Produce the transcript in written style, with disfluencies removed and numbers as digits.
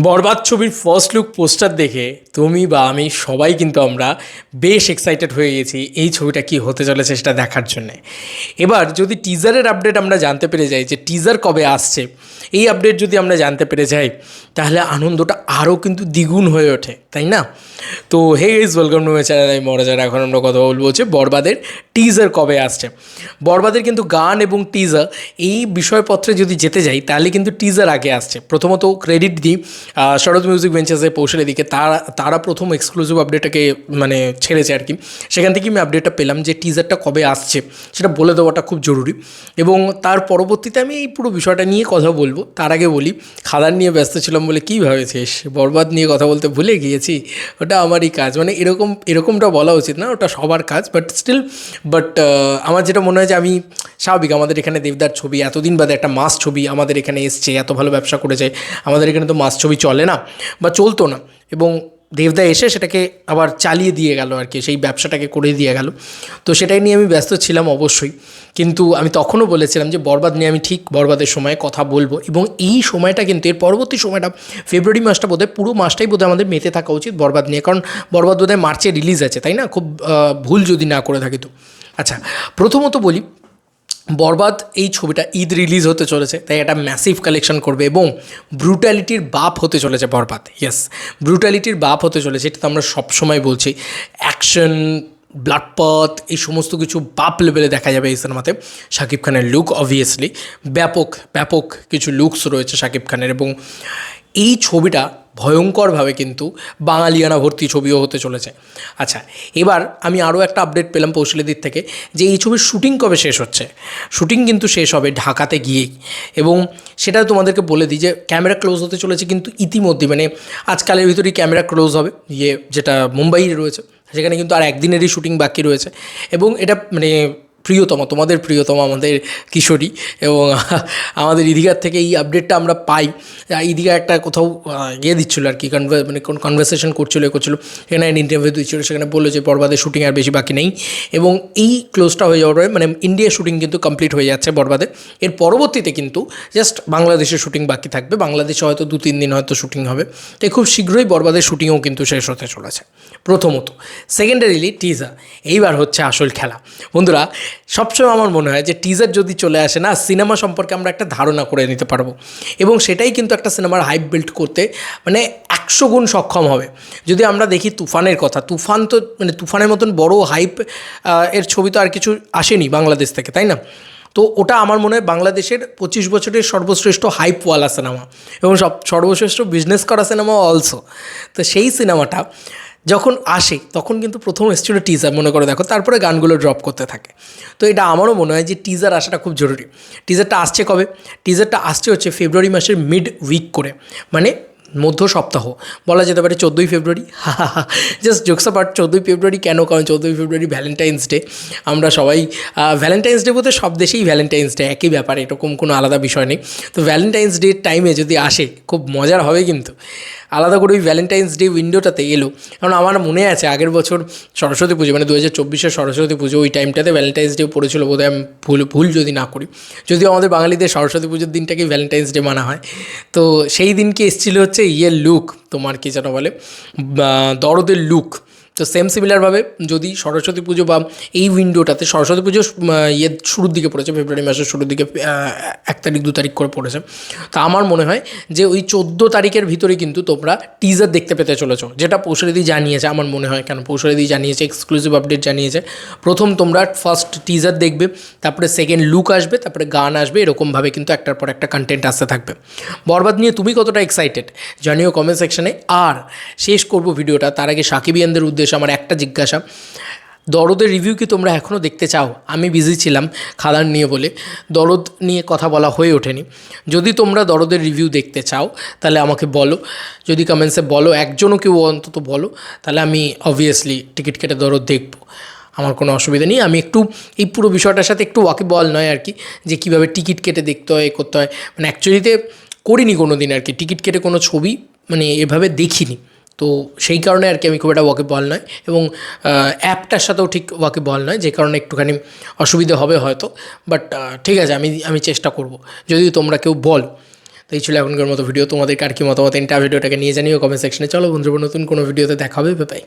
বরবাদ ছবির first look poster দেখে তুমি বা আমি সবাই কিন্তু আমরা বেশ এক্সাইটেড হয়ে গেছি এই ছবিটা কি হতে চলেছে সেটা দেখার জন্যে। এবার যদি টিজারের আপডেট আমরা জানতে পেরে যাই যে টিজার কবে আসছে, এই আপডেট যদি আমরা জানতে পেরে যাই তাহলে আনন্দটা আরও কিন্তু দ্বিগুণ হয়ে ওঠে, তাই না? তো hey is welcome to my channel. আমি মরাজার। এখন আমরা কথা বলবো হচ্ছে বরবাদের টিজার কবে আসছে। বরবাদের কিন্তু গান এবং টিজার এই বিষয়পত্রে যদি যেতে যাই তাহলে কিন্তু টিজার আগে আসছে। প্রথমত ক্রেডিট দিই শরৎ মিউজিক ভেঞ্চার্সের পৌঁছালে দিকে তারা প্রথম এক্সক্লুসিভ আপডেটটাকে মানে ছেড়েছে আর কি। সেখান থেকে আমি আপডেটটা পেলাম যে টিজারটা কবে আসছে সেটা বলে দেওয়াটা খুব জরুরি। এবং তার পরবর্তীতে আমি এই পুরো বিষয়টা নিয়ে কথা বলবো। তার আগে বলি, খাদান নিয়ে ব্যস্ত ছিলাম বলে কী ভেবেছিস বরবাদ নিয়ে কথা বলতে ভুলে গিয়েছি? ওটা আমারই কাজ, মানে এরকমটা বলা উচিত না, ওটা সবার কাজ। বাট আমার যেটা মনে হয় যে আমি স্বাভাবিক, আমাদের এখানে দেবদার ছবি এতদিন বাদে একটা মাস ছবি আমাদের এখানে এসছে, এত ভালো ব্যবসা করেছে। আমাদের এখানে তো মাস ছবি চলে না বা চলতো না, এবং দেবদা এসে সেটাকে আবার চালিয়ে দিয়ে গেল আর কি, সেই ব্যবসাটাকে করে দিয়ে গেল। তো সেটাই নিয়ে আমি ব্যস্ত ছিলাম অবশ্যই, কিন্তু আমি তখনও বলেছিলাম যে বরবাদ নিয়ে আমি ঠিক বরবাদের সময় কথা বলবো। এবং এই সময়টা কিন্তু এর পরবর্তী সময়টা ফেব্রুয়ারি মাসটা বোধহয়, পুরো মাসটাই বোধহয় আমাদের মেতে থাকা উচিত বরবাদ নিয়ে, কারণ বরবাদ বোধহয় মার্চে রিলিজ আছে, তাই না? খুব ভুল যদি না করে থাকি তো। আচ্ছা, প্রথমত বলি, বরবাদ এই ছবিটা ঈদ রিলিজ হতে চলেছে, তাই একটা ম্যাসিভ কালেকশন করবে এবং ব্রুটালিটির বাপ হতে চলেছে বরবাদ। ইয়েস, ব্রুটালিটির বাপ হতে চলেছে, এটা তো আমরা সবসময় বলছি। অ্যাকশন, ব্লাডপাত, এই সমস্ত কিছু বাপ লেভেলে দেখা যাবে এই সিনেমাতে। শাকিব খানের লুক অবভিয়াসলি ব্যাপক ব্যাপক কিছু লুকস রয়েছে শাকিব খানের, এবং এই ছবিটা ভয়ঙ্করভাবে কিন্তু বাঙালিয়ানা ভর্তি ছবিও হতে চলেছে। আচ্ছা, এবার আমি আরও একটা আপডেট পেলাম কৌশলীদির থেকে যে এই ছবির শ্যুটিং কবে শেষ হচ্ছে। শ্যুটিং কিন্তু শেষ হবে ঢাকাতে গিয়েই, এবং সেটা তোমাদেরকে বলে দিই যে ক্যামেরা ক্লোজ হতে চলেছে কিন্তু ইতিমধ্যে, মানে আজকালের ভিতরেই ক্যামেরা ক্লোজ হবে, যেটা মুম্বাইয়ে রয়েছে সেখানে কিন্তু আর একদিনেরই শ্যুটিং বাকি রয়েছে। এবং এটা মানে প্রিয়তমা, তোমাদের প্রিয়তমা আমাদের কিশোরী, এবং আমাদের ইদিকার থেকে এই আপডেটটা আমরা পাই। ইদিকা একটা কোথাও দিচ্ছিলো আর কি, মানে কোন কনভারসেশন করছিলো সেখানে ইন্টারভিউ দিচ্ছিলো, সেখানে বললো যে বরবাদের শ্যুটিং আর বেশি বাকি নেই, এবং এই ক্লোজটা হয়ে যাওয়ার পরে মানে ইন্ডিয়ার শ্যুটিং কিন্তু কমপ্লিট হয়ে যাচ্ছে বরবাদে। এর পরবর্তীতে কিন্তু জাস্ট বাংলাদেশের শ্যুটিং বাকি থাকবে, বাংলাদেশে হয়তো 2-3 দিন হয়তো শ্যুটিং হবে। তাই খুব শীঘ্রই বরবাদের শ্যুটিংও কিন্তু শেষ হতে চলেছে প্রথমত। সেকেন্ডারিলি টিজার, এইবার হচ্ছে আসল খেলা। বন্ধুরা, সবসময় আমার মনে হয় যে টিজার যদি চলে আসে না, সিনেমা সম্পর্কে আমরা একটা ধারণা করে নিতে পারবো, এবং সেটাই কিন্তু একটা সিনেমার হাইপ বিল্ড করতে মানে 100 গুণ সক্ষম হবে। যদি আমরা দেখি তুফানের কথা, তুফান তো মানে তুফানের মতন বড় হাইপ এর ছবি তো আর কিছু আসেনি বাংলাদেশ থেকে, তাই না? তো ওটা আমার মনে হয় বাংলাদেশের 25 বছরের সর্বশ্রেষ্ঠ হাইপওয়ালা সিনেমা, এবং সর্বশ্রেষ্ঠ বিজনেস করা সিনেমা অলসো। তো সেই সিনেমাটা যখন আসে তখন কিন্তু প্রথম এসেছিল টিজার, মনে করে দেখো, তারপরে গানগুলো ড্রপ করতে থাকে। তো এটা আমারও মনে হয় যে টিজার আসাটা খুব জরুরি। টিজারটা আসছে কবে? টিজারটা আসছে হচ্ছে ফেব্রুয়ারি মাসের মিড উইক করে, মানে মধ্য সপ্তাহ বলা যেতে পারে, 14ই ফেব্রুয়ারি। জাস্ট জোকস অ্যাপার্ট, 14ই ফেব্রুয়ারি কেন? কারণ 14ই ফেব্রুয়ারি ভ্যালেন্টাইন্স ডে। আমরা সবাই ভ্যালেন্টাইন্স ডে বলতে সব দেশেই ভ্যালেন্টাইন্স ডে, একই ব্যাপার, এরকম কোনো আলাদা বিষয় নেই। তো ভ্যালেন্টাইন্স ডের টাইমে যদি আসে খুব মজার হবে কিন্তু। আলাদা করে ওই ভ্যালেন্টাইন্স ডে উইন্ডোটাতে এলো, কারণ আমার মনে আছে আগের বছর সরস্বতী পুজো, মানে 2024-এর সরস্বতী পুজো, ওই টাইমটাতে ভ্যালেন্টাইন্স ডে পড়েছিল বোধহয়, আমি ভুল যদি না করি। যদিও আমাদের বাঙালিদের সরস্বতী পুজোর দিনটাকেই ভ্যালেন্টাইন্স ডে মানা হয়। তো সেই দিনকে এসেছিলো হচ্ছে লুক, তোমার কী যেন বলে, দরদের লুক। তো সিমিলারভাবে যদি সরস্বতী পুজো বা এই উইন্ডোটাতে, সরস্বতী পুজো শুরুর দিকে পড়েছে, ফেব্রুয়ারি মাসের শুরুর দিকে 1 তারিখ 2 তারিখ করে পড়েছে। তা আমার মনে হয় যে ওই 14 তারিখের ভিতরে কিন্তু তোমরা টিজার দেখতে পেতে চলেছো, যেটা পৌশালিদি জানিয়েছে আমার মনে হয়। কেন পৌশালিদি জানিয়েছে, এক্সক্লুসিভ আপডেট জানিয়েছে। প্রথম তোমরা ফার্স্ট টিজার দেখবে, তারপরে সেকেন্ড লুক আসবে, তারপরে গান আসবে, এরকমভাবে কিন্তু একটার পর একটা কন্টেন্ট আসতে থাকবে। বরবাদ নিয়ে তুমি কতটা এক্সাইটেড জানিও কমেন্ট সেকশনে। আর শেষ করবো ভিডিওটা, তার আগে সাকিবিয়ানদের উদ্দেশ্যে আমার একটা জিজ্ঞাসা, দরদের রিভিউ কি তোমরা এখনও দেখতে চাও? আমি বিজি ছিলাম খাদান নিয়ে বলে, দরদ নিয়ে কথা বলা হয়ে ওঠেনি। যদি তোমরা দরদের রিভিউ দেখতে চাও তাহলে আমাকে বলো, যদি কমেন্টসে বলো, একজনও কেউ অন্তত বলো, তাহলে আমি অবভিয়াসলি টিকিট কেটে দরদ দেখবো, আমার কোনো অসুবিধা নেই। আমি একটু এই পুরো বিষয়টার সাথে একটু ওয়াকিবহাল নয় আর কি, যে কীভাবে টিকিট কেটে দেখতে হয়, করতে হয়, মানে অ্যাকচুয়ালিতে করিনি কোনো দিন আর কি, টিকিট কেটে কোনো ছবি মানে এভাবে দেখিনি। তো সেই কারণে আর কি আমি খুব একটা ওয়াকিবহাল নয়, এবং অ্যাপটার সাথেও ঠিক ওয়াকিবহাল নয়, যে কারণে একটুখানি অসুবিধা হবে হয়তো। বাট ঠিক আছে, আমি চেষ্টা করব, যদি তোমরা কেউ বল। তো এই ছিল এখনকার মতো ভিডিও। তোমাদের কার কি মতামত ভিডিওটাকে নিয়ে জানিও কমেন্ট সেকশনে। চলো বন্ধুরা, নতুন কোনো ভিডিওতে দেখা হবে। Bye bye.